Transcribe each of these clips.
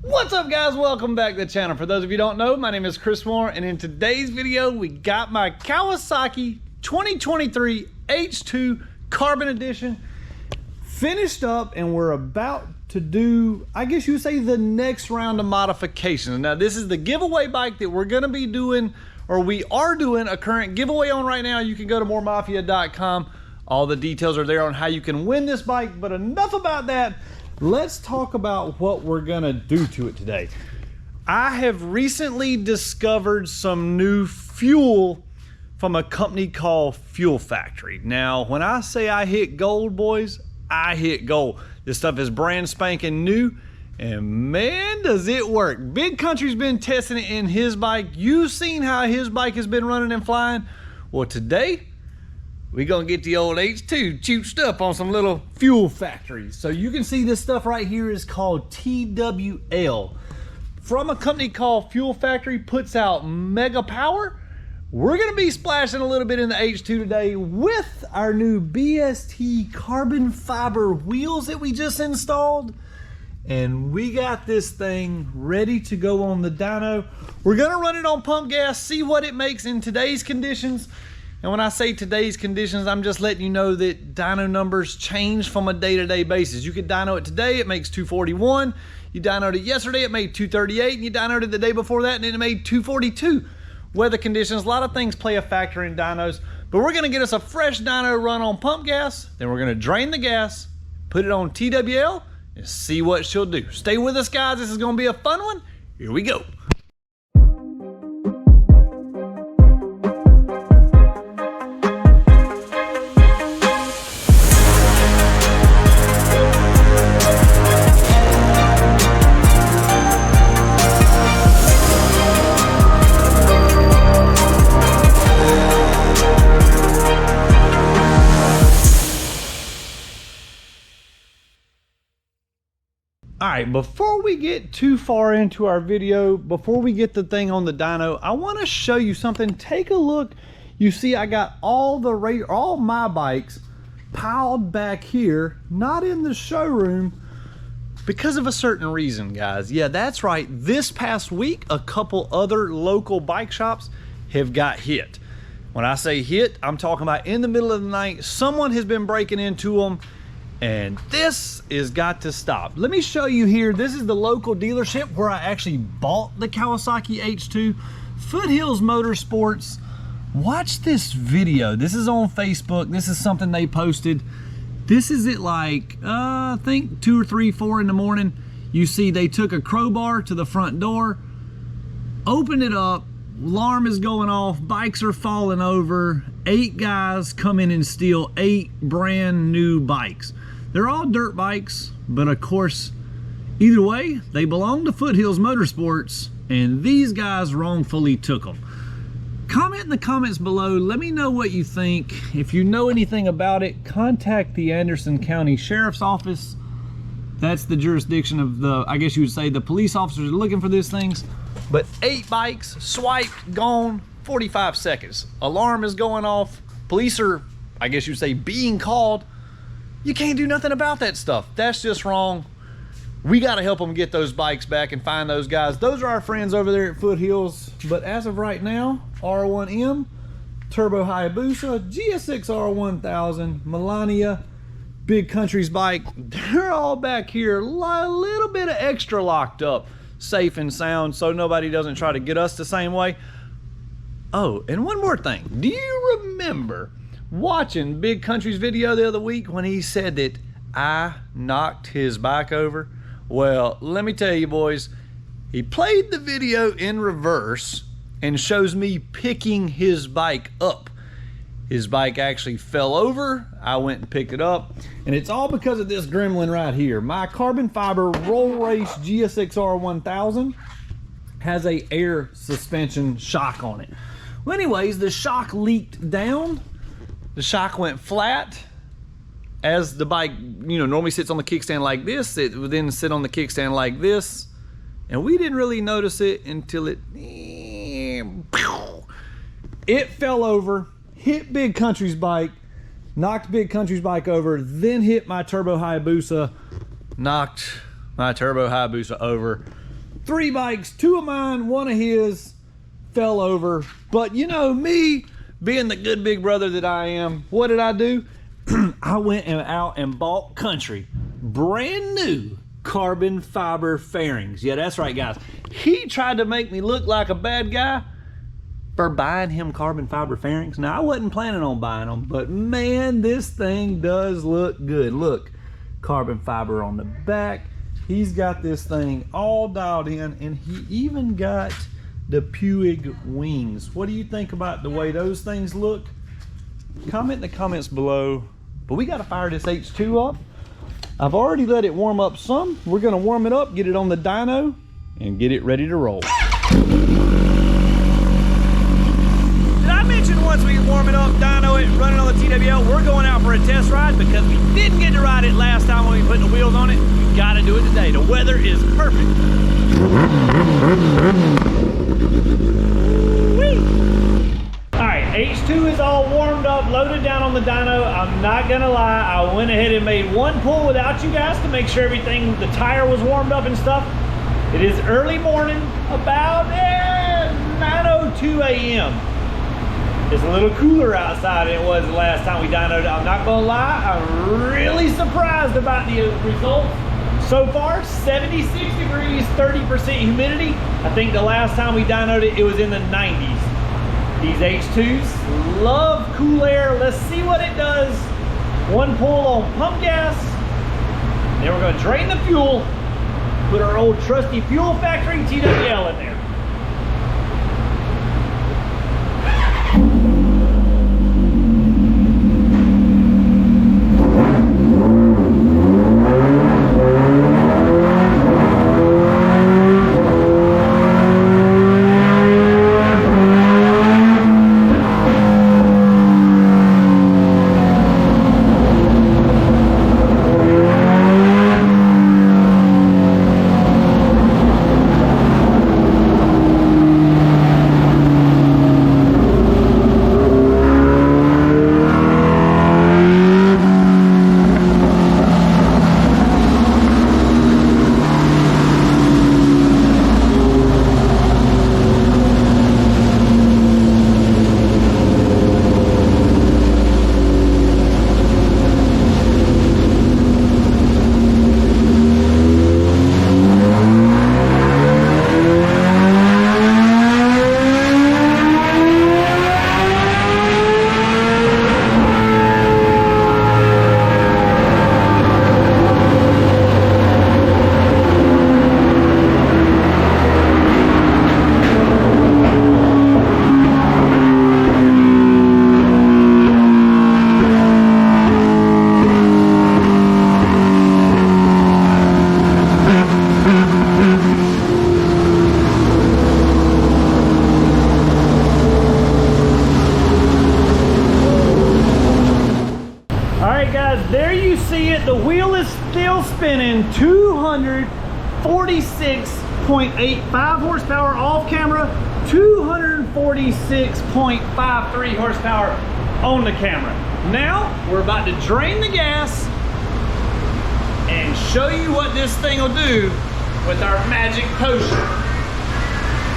What's up, guys? Welcome back to the channel. For those of you who don't know, my name is Chris Moore, and in today's video we got my Kawasaki 2023 H2 Carbon Edition finished up, and we're about to do, I guess you would say, the next round of modifications. Now this is the giveaway bike that we're going to be doing, or we are doing a current giveaway on right now. You can go to mooremafia.com. All the details are there on how you can win this bike, but enough about that. Let's talk about what we're gonna do to it today. I have recently discovered some new fuel from a company called Fuel Factory. Now, when I say I hit gold, boys, I hit gold. This stuff is brand spanking new, and man, does it work. Big Country's been testing it in his bike. You've seen how his bike has been running and flying. Well, today, we're gonna get the old H2 juiced up on some little Fuel Factories. So you can see this stuff right here is called TWL. From a company called Fuel Factory, puts out mega power. We're gonna be splashing a little bit in the H2 today with our new BST carbon fiber wheels that we just installed. And we got this thing ready to go on the dyno. We're gonna run it on pump gas, see what it makes in today's conditions. And when I say today's conditions, I'm just letting you know that dyno numbers change from a day-to-day basis. You could dyno it today, it makes 241. You dynoed it yesterday, it made 238. And you dynoed it the day before that, and it made 242. Weather conditions, a lot of things play a factor in dynos. But we're gonna get us a fresh dyno run on pump gas. Then we're gonna drain the gas, put it on TWL, and see what she'll do. Stay with us, guys. This is gonna be a fun one. Here we go. All right, before we get too far into our video, before we get the thing on the dyno, I want to show you something. Take a look. You see I got all my bikes piled back here, not in the showroom, because of a certain reason, guys. Yeah, that's right. This past week, a couple other local bike shops have got hit. When I say hit, I'm talking about in the middle of the night, someone has been breaking into them. And this has got to stop. Let me show you here. This is the local dealership where I actually bought the Kawasaki H2. Foothills Motorsports. Watch this video. This is on Facebook. This is something they posted. This is at like, I think 2 or 3, 4 in the morning. You see they took a crowbar to the front door, opened it up, alarm is going off, bikes are falling over. 8 guys come in and steal 8 brand new bikes. They're all dirt bikes, but of course, either way, they belong to Foothills Motorsports, and these guys wrongfully took them. Comment in the comments below. Let me know what you think. If you know anything about it, contact the Anderson County Sheriff's Office. That's the jurisdiction of the, I guess you would say, the police officers are looking for these things. But 8 bikes, swiped, gone, 45 seconds. Alarm is going off. Police are, I guess you'd say, being called. You can't do nothing about that stuff. That's just wrong. We got to help them get those bikes back and find those guys. Those are our friends over there at Foothills. But as of right now, R1M, Turbo Hayabusa, GSXR 1000, Melania, Big Country's bike, they're all back here, a little bit of extra locked up, safe and sound, so nobody doesn't try to get us the same way. Oh, and one more thing. Do you remember watching Big Country's video the other week when he said that I knocked his bike over? Well, let me tell you, boys, he played the video in reverse and shows me picking his bike up. His bike actually fell over. I went and picked it up, and it's all because of this gremlin right here. My carbon fiber roll race GSXR 1000 has a air suspension shock on it. Well, anyways, the shock leaked down. The shock went flat. As the bike, you know, normally sits on the kickstand like this, it would then sit on the kickstand like this. And we didn't really notice it until it fell over, hit Big Country's bike, knocked Big Country's bike over, then hit my Turbo Hayabusa, knocked my Turbo Hayabusa over. 3 bikes, 2 of mine, 1 of his, fell over. But you know, me being the good big brother that I am, what did I do? I went out and bought Kountry brand new carbon fiber fairings. Yeah, that's right, guys. He tried to make me look like a bad guy for buying him carbon fiber fairings. Now, I wasn't planning on buying them, but man, this thing does look good. Look, carbon fiber on the back. He's got this thing all dialed in, and he even got the Puig wings. What do you think about the way those things look? Comment in the comments below. But we got to fire this H2 up. I've already let it warm up some. We're going to warm it up, get it on the dyno, and get it ready to roll. Did I mention once we warm it up, dyno it, run it on the TWL, we're going out for a test ride because we didn't get to ride it last time when we put the wheels on it. We got to do it today. The weather is perfect. Alright, H2 is all warmed up, loaded down on the dyno. I'm not gonna lie, I went ahead and made 1 pull without you guys to make sure everything, the tire was warmed up and stuff. It is early morning, about 9:02 a.m. It's a little cooler outside than it was the last time we dynoed. I'm not gonna lie, I'm really surprised about the results. So far, 76 degrees, 30% humidity. I think the last time we dynoed it, it was in the 90s. These H2s love cool air. Let's see what it does. 1 pull on pump gas. Then we're gonna drain the fuel, put our old trusty fuel factory TWL in there. There you see it, the wheel is still spinning. 246.85 horsepower off camera, 246.53 horsepower on the camera. Now we're about to drain the gas and show you what this thing will do with our magic potion.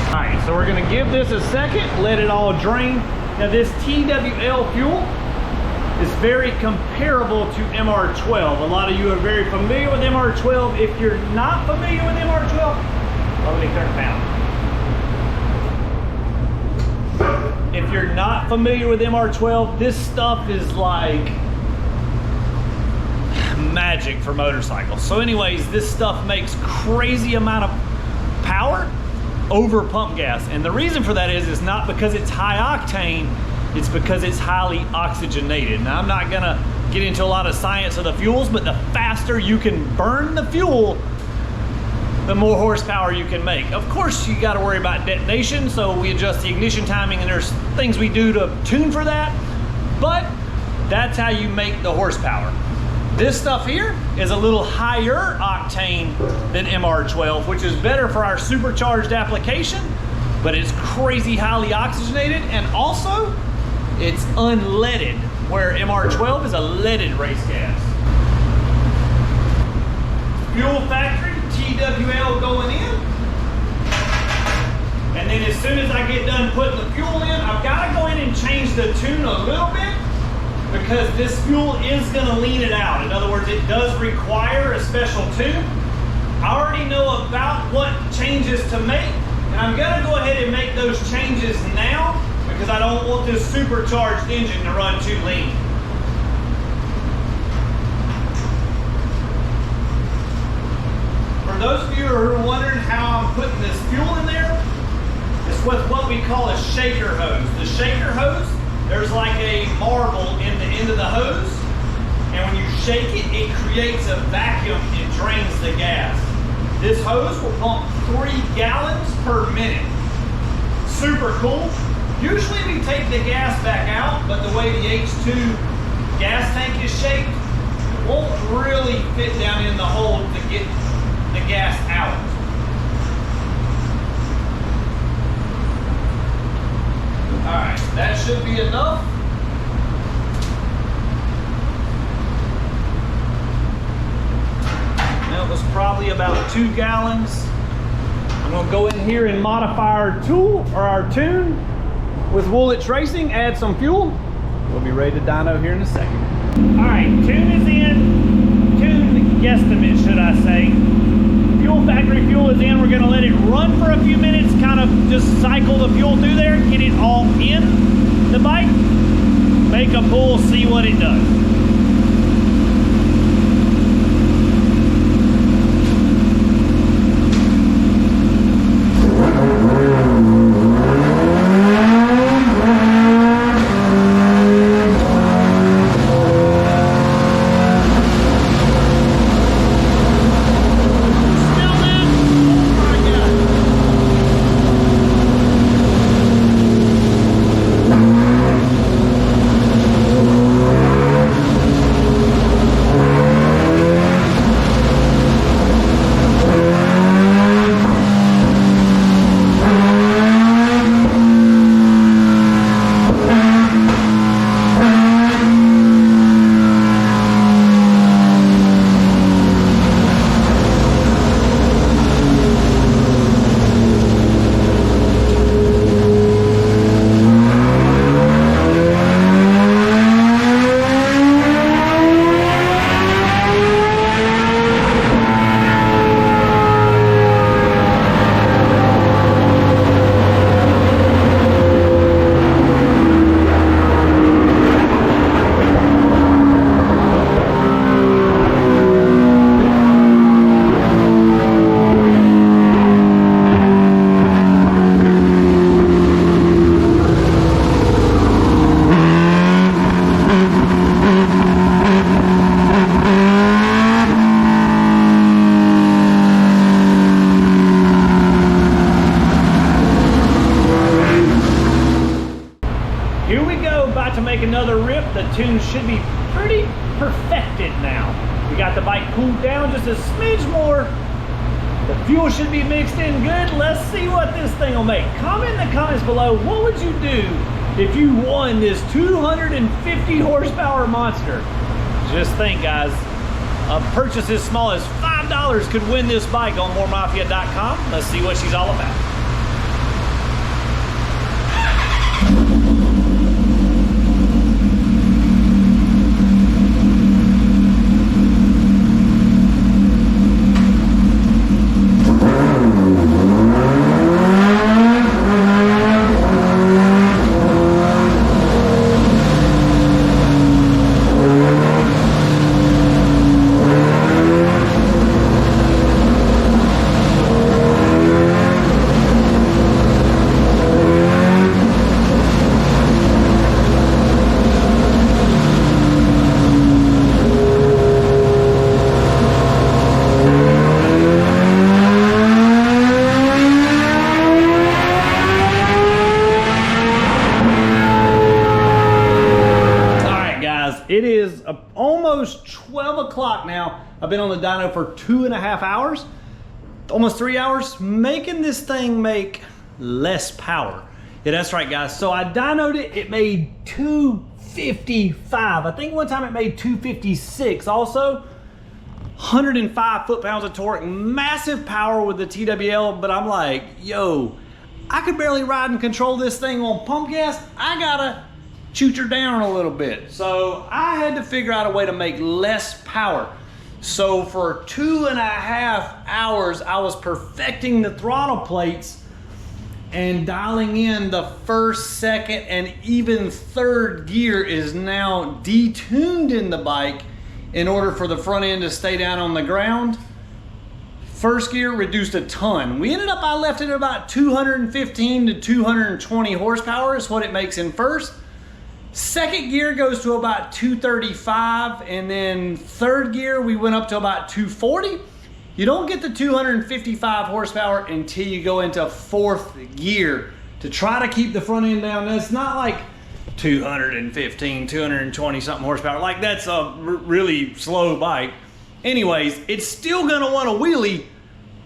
All right, so we're gonna give this a second, let it all drain. Now this TWL fuel is very comparable to MR12. A lot of you are very familiar with MR12. If you're not familiar with MR12, let me turn it down. If you're not familiar with MR12, this stuff is like magic for motorcycles. So anyways, this stuff makes crazy amount of power over pump gas. And the reason for that is not because it's high octane, it's because it's highly oxygenated. Now, I'm not gonna get into a lot of science of the fuels, but the faster you can burn the fuel, the more horsepower you can make. Of course, you gotta worry about detonation, so we adjust the ignition timing, and there's things we do to tune for that, but that's how you make the horsepower. This stuff here is a little higher octane than MR12, which is better for our supercharged application, but it's crazy highly oxygenated, and also, it's unleaded, where MR12 is a leaded race gas. Fuel factory, TWL going in. soon as I get done putting the fuel in, I've got to go in and change the tune a little bit because this fuel is going to lean it out. In other words, it does require a special tune. I already know about what changes to make, and I'm going to go ahead and make those changes now because I don't want this supercharged engine to run too lean. For those of you who are wondering how I'm putting this fuel in there, it's with what we call a shaker hose. The shaker hose, there's like a marble in the end of the hose, and when you shake it, it creates a vacuum and drains the gas. This hose will pump 3 gallons per minute. Super cool. Usually we take the gas back out, but the way the H2 gas tank is shaped, it won't really fit down in the hole to get the gas out. All right, that should be enough. That was probably about 2 gallons. I'm gonna go in here and modify our tool or our tune with Woolwich Racing, add some fuel. We'll be ready to dyno here in a second. All right, tune is in. Tune guesstimate, should I say. Fuel, factory fuel is in. We're gonna let it run for a few minutes, kind of just cycle the fuel through there, get it all in the bike, make a pull, see what it does. Another rip. The tune should be pretty perfected now. We got the bike cooled down just a smidge more. The fuel should be mixed in good. Let's see what this thing will make. Comment in the comments below, what would you do if you won this 250 horsepower monster? Just think, guys, a purchase as small as $5 could win this bike on MooreMafia.com. Let's see what she's all about. It is almost 12 o'clock now. I've been on the dyno for 2.5 hours, almost 3 hours, making this thing make less power. Yeah, that's right, guys. So I dynoed it, it made 255. I think one time it made 256 also. 105 foot-pounds of torque, massive power with the TWL, but I'm like, yo, I could barely ride and control this thing on pump gas. I gotta chooch her down a little bit. So I had to figure out a way to make less power. So for 2.5 hours, I was perfecting the throttle plates and dialing in the first, second, and even third gear is now detuned in the bike in order for the front end to stay down on the ground. First gear reduced a ton. We ended up, I left it at about 215 to 220 horsepower is what it makes in first. Second gear goes to about 235, and then third gear we went up to about 240. You don't get the 255 horsepower until you go into fourth gear to try to keep the front end down. Now, it's not like 215, 220 something horsepower. Like, that's a really slow bike. Anyways, it's still gonna want a wheelie,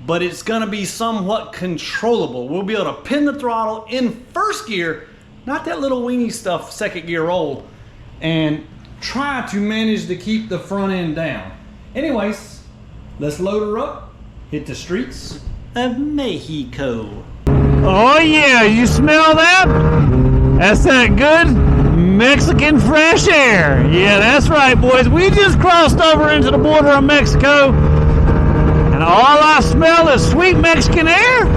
but it's gonna be somewhat controllable. We'll be able to pin the throttle in first gear, not that little weenie stuff second gear roll, and try to manage to keep the front end down. Anyways, let's load her up, hit the streets of Mexico. Oh yeah, you smell that? That's that good Mexican fresh air. Yeah, that's right, boys. We just crossed over into the border of Mexico, and all I smell is sweet Mexican air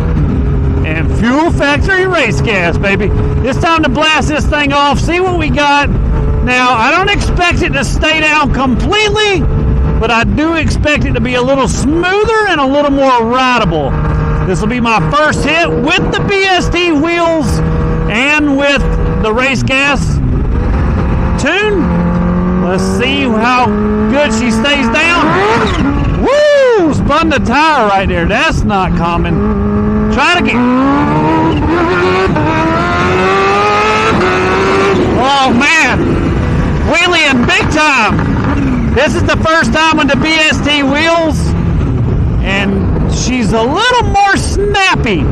and fuel factory race gas, baby. It's time to blast this thing off, see what we got. Now, I don't expect it to stay down completely, but I do expect it to be a little smoother and a little more rideable. This will be my first hit with the BST wheels and with the race gas tune. Let's see how good she stays down. Woo! Spun the tire right there. That's not common. Try it again. Oh man, wheeling big time. This is the first time with the BST wheels, and she's a little more snappy.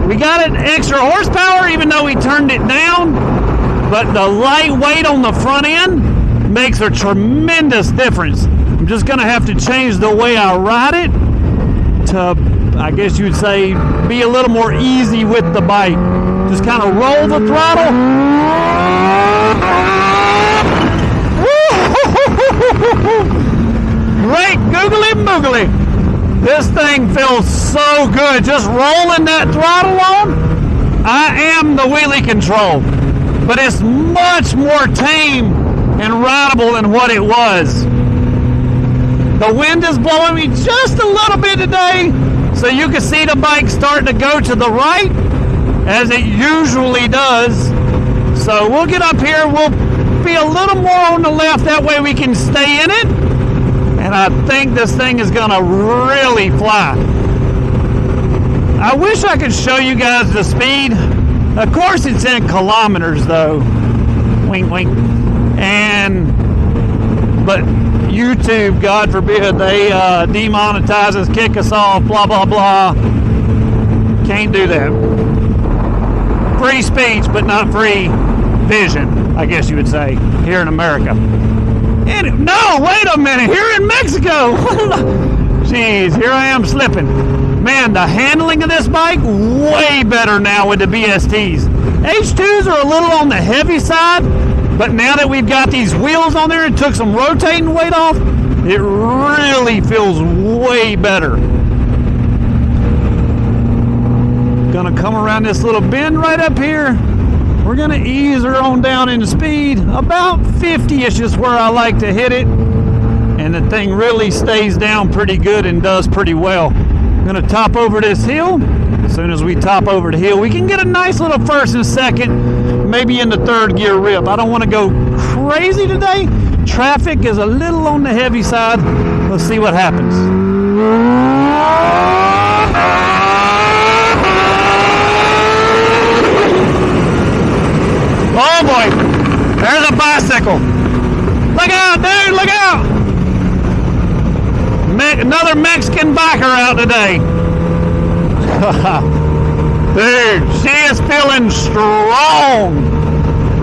We got an extra horsepower even though we turned it down, but the lightweight on the front end makes a tremendous difference. I'm just gonna have to change the way I ride it to, I guess you would say, be a little more easy with the bike. Just kind of roll the throttle. Great googly moogly. This thing feels so good. Just rolling that throttle on. I am the wheelie control, but it's much more tame and rideable than what it was. The wind is blowing me just a little bit today, so you can see the bike starting to go to the right, as it usually does. So we'll get up here, we'll be a little more on the left, that way we can stay in it, and I think this thing is gonna really fly. I wish I could show you guys the speed. Of course it's in kilometers though, wink wink, but YouTube, God forbid, they demonetize us, kick us off, blah blah blah. Can't do that. Free speech, but not free vision, I guess you would say, here in America. And no, wait a minute, here in Mexico. Jeez, here I am slipping. Man, the handling of this bike, way better now with the BSTs. H2s are a little on the heavy side, but now that we've got these wheels on there and took some rotating weight off, it really feels way better. Gonna come around this little bend right up here. We're gonna ease her on down in speed. About 50-ish is where I like to hit it. And the thing really stays down pretty good and does pretty well. I'm gonna top over this hill. As soon as we top over the hill, we can get a nice little first and second, maybe in the third gear rip. I don't wanna go crazy today. Traffic is a little on the heavy side. Let's see what happens. Oh boy, there's a bicycle. Look out, dude, look out. Another Mexican biker out today. Dude, she is feeling strong.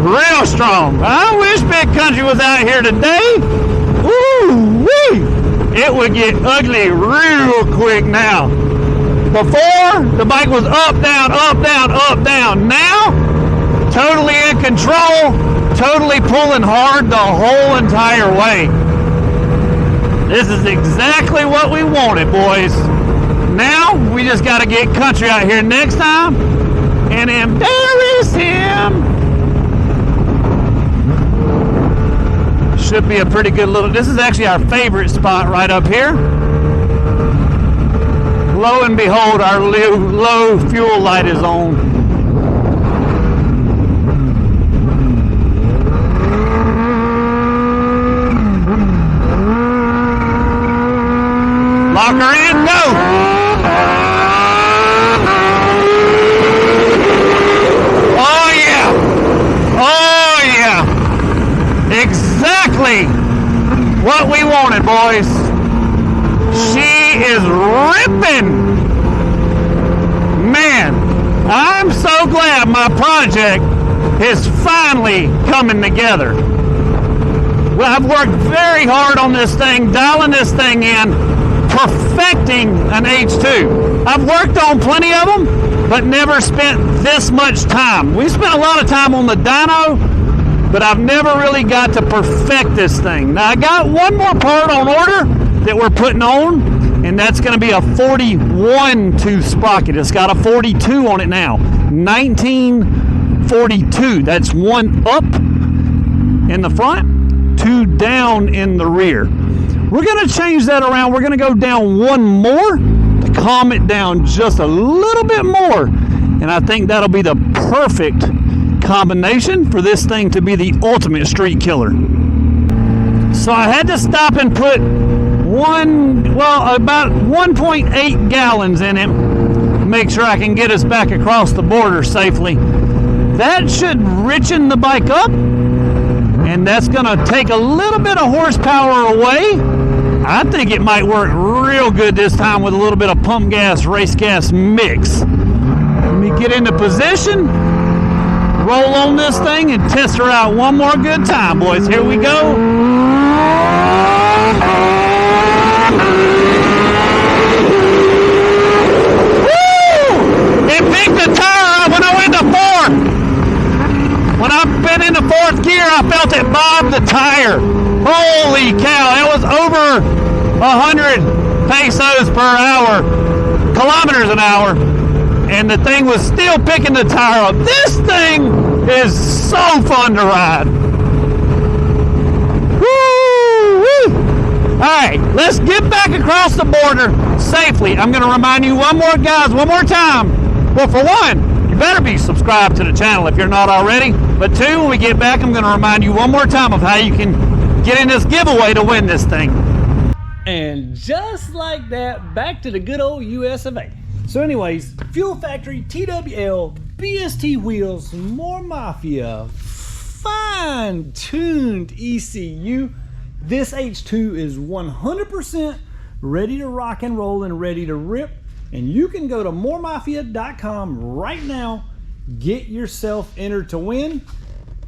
Real strong. I wish Big Country was out here today. Ooh wee. It would get ugly real quick now. Before, the bike was up, down, up, down, up, down. Now, totally in control, totally pulling hard the whole entire way. This is exactly what we wanted, boys. Now, we just got to get Kountry out here next time and embarrass him. Should be a pretty good little, this is actually our favorite spot right up here. Lo and behold, our low fuel light is on. Lock her in, go! Oh yeah! Oh yeah! Exactly what we wanted, boys. She is ripping. Man, I'm so glad my project is finally coming together. Well, I've worked very hard on this thing, dialing this thing in, perfecting an H2. I've worked on plenty of them, but never spent this much time. We spent a lot of time on the dyno, but I've never really got to perfect this thing. Now, I got one more part on order that we're putting on, and that's going to be a 41 tooth sprocket. It's got a 42 on it now. 1942. That's one up in the front, two down in the rear. We're going to change that around. We're going to go down one more to calm it down just a little bit more. And I think that'll be the perfect combination for this thing to be the ultimate street killer. So I had to stop and put about 1.8 gallons in it. Make sure I can get us back across the border safely. That should richen the bike up, and that's going to take a little bit of horsepower away. I think it might work real good this time with a little bit of pump gas, race gas mix. Let me get into position, roll on this thing, and test her out one more good time, boys. Here we go. It picked the tire up when I went to fourth. When I've been in the fourth gear, I felt it bob the tire. Holy cow, it was over 100 pesos per hour, kilometers an hour, and the thing was still picking the tire up. This thing is so fun to ride. Woo-wee. All right, let's get back across the border safely. I'm going to remind you one more time. Well, for one, you better be subscribed to the channel if you're not already. But two, when we get back, I'm going to remind you one more time of how you can get in this giveaway to win this thing. And just like that, back to the good old US of A. So anyways, Fuel Factory, TWL, BST wheels, Moore Mafia, fine-tuned ECU. This H2 is 100% ready to rock and roll and ready to rip. And you can go to mooremafia.com right now, get yourself entered to win.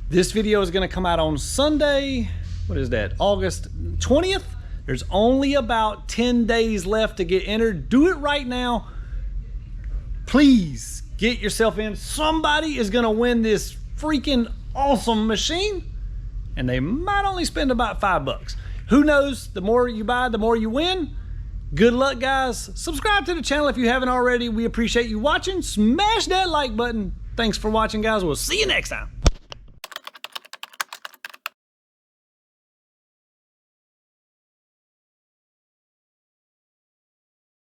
This video is going to come out on Sunday, what is that, August 20th. There's only about 10 days left to get entered. Do it right now. Please get yourself in. Somebody is going to win this freaking awesome machine, and they might only spend about $5. Who knows? The more you buy, the more you win. Good luck, guys. Subscribe to the channel if you haven't already. We appreciate you watching. Smash that like button. Thanks for watching, guys. We'll see you next time.